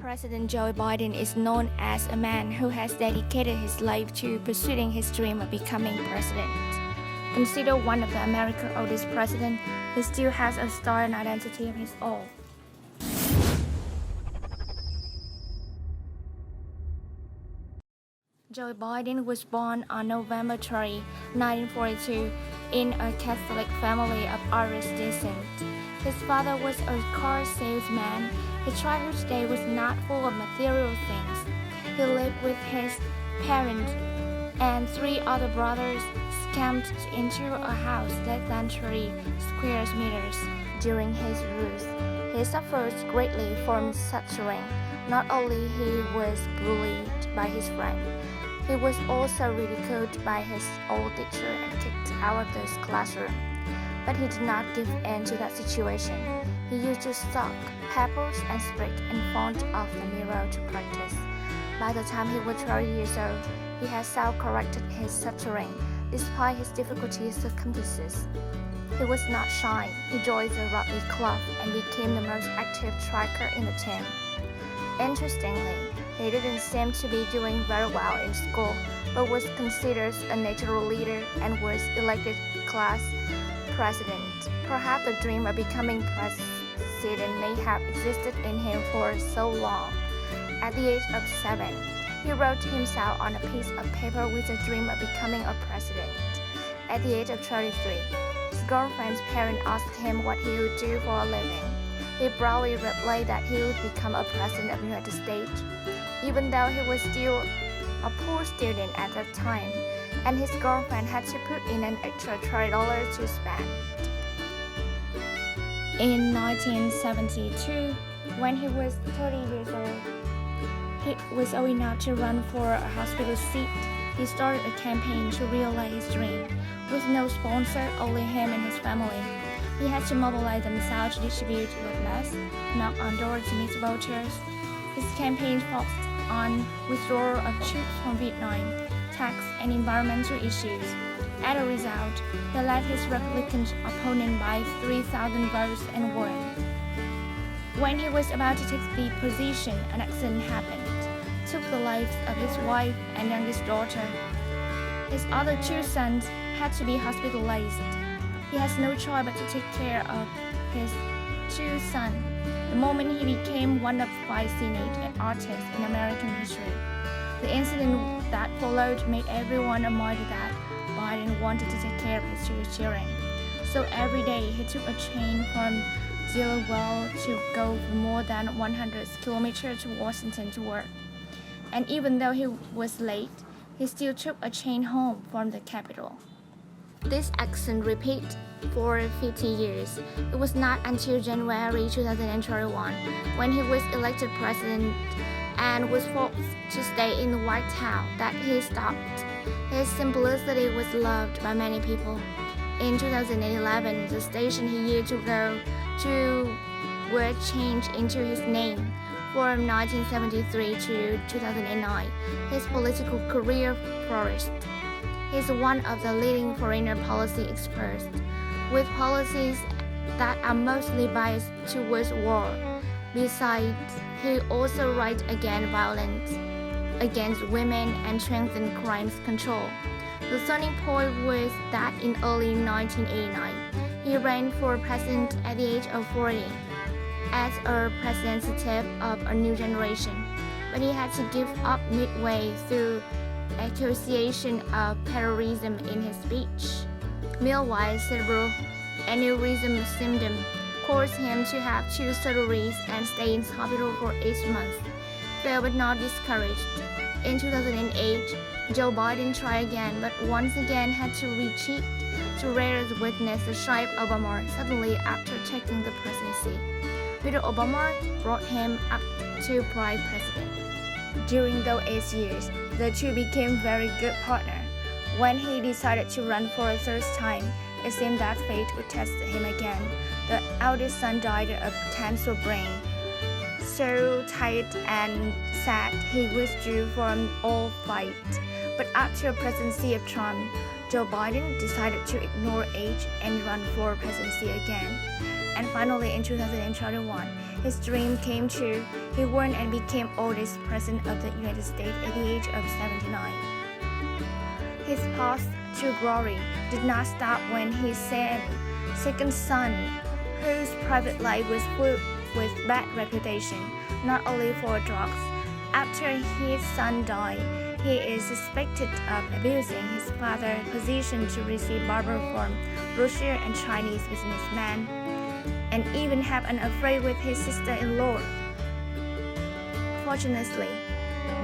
President Joe Biden is known as a man who has dedicated his life to pursuing his dream of becoming president. Considered one of the America's oldest presidents, he still has a style and identity of his own. Joe Biden was born on November 3, 1942, in a Catholic family of Irish descent. His father was a car salesman. His childhood day was not full of material things. He lived with his parents and three other brothers, camped into a house less than 30 square meters. During his youth, he suffered greatly from stuttering. Not only he was bullied by his friends, he was also ridiculed by his old teacher and kicked out of the classroom. But he did not give in to that situation. He used to suck pebbles and spit in front of the mirror to practice. By the time he was 12 years old, he had self-corrected his stuttering, despite his difficult circumstances. He was not shy. He joined the rugby club and became the most active striker in the team. Interestingly, he didn't seem to be doing very well in school, but was considered a natural leader and was elected class president. Perhaps the dream of becoming president may have existed in him for so long. At the age of 7, he wrote himself on a piece of paper with a dream of becoming a president. At the age of 33, his girlfriend's parents asked him what he would do for a living. He proudly replied that he would become a president of the United States, even though he was still a poor student at that time, and his girlfriend had to put in an extra $30 to spend. In 1972, when he was 30 years old, he was old enough to run for a hospital seat. He started a campaign to realize his dream. With no sponsor, only him and his family. He had to mobilize themselves to distribute leaflets, knock on doors to meet voters. His campaign focused on withdrawal of troops from Vietnam, tax and environmental issues. As a result, he led his Republican opponent by 3,000 votes and won. When he was about to take the position, an accident happened, took the lives of his wife and youngest daughter. His other two sons had to be hospitalized. He has no choice but to take care of his two sons. The moment he became one of 5 senate artists in American history. The incident that followed made everyone admire that Biden wanted to take care of his two children. So every day he took a train from Delaware to go for more than 100 kilometers to Washington to work. And even though he was late, he still took a train home from the Capitol. This action repeated for 50 years. It was not until January 2021, when he was elected president and was forced to stay in the White House, that he stopped. His simplicity was loved by many people. In 2011, the station he used to go to was changed into his name. From 1973 to 2009, his political career flourished. He is one of the leading foreign policy experts, with policies that are mostly biased towards war. Besides, he also writes against violence against women and strengthens crime control. The turning point was that in early 1989, he ran for president at the age of 40 as a representative of a new generation, but he had to give up midway through accusation of terrorism in his speech. Meanwhile, cerebral aneurysm symptoms caused him to have 2 surgeries and stay in hospital for 8 months. Failed but not discouraged. In 2008, Joe Biden tried again, but once again had to retreat to rare witness the shape of Obama suddenly after taking the presidency. Mr. Obama brought him up to vice president. During those 8 years, the two became very good partners. When he decided to run for a third time, it seemed that fate would test him again. The eldest son died of cancer brain. So tired and sad, he withdrew from all fight. But after the presidency of Trump, Joe Biden decided to ignore age and run for presidency again. And finally, in 2021, his dream came true. He won and became oldest president of the United States at the age of 79. His path to glory did not stop when his second son, whose private life was filled with bad reputation, not only for drugs. After his son died, he is suspected of abusing his father's position to receive barber from Russian and Chinese businessmen, and even have an affair with his sister-in-law. Fortunately,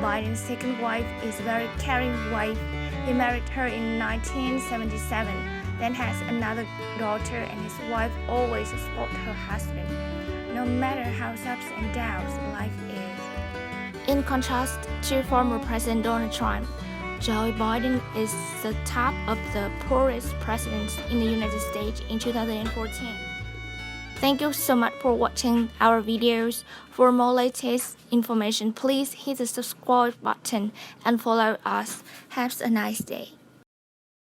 Biden's second wife is a very caring wife. He married her in 1977, then has another daughter, and his wife always supports her husband, no matter how ups and downs life is. In contrast to former President Donald Trump, Joe Biden is the top of the poorest presidents in the United States in 2014. Thank you so much for watching our videos. For more latest information, please hit the subscribe button and follow us. Have a nice day.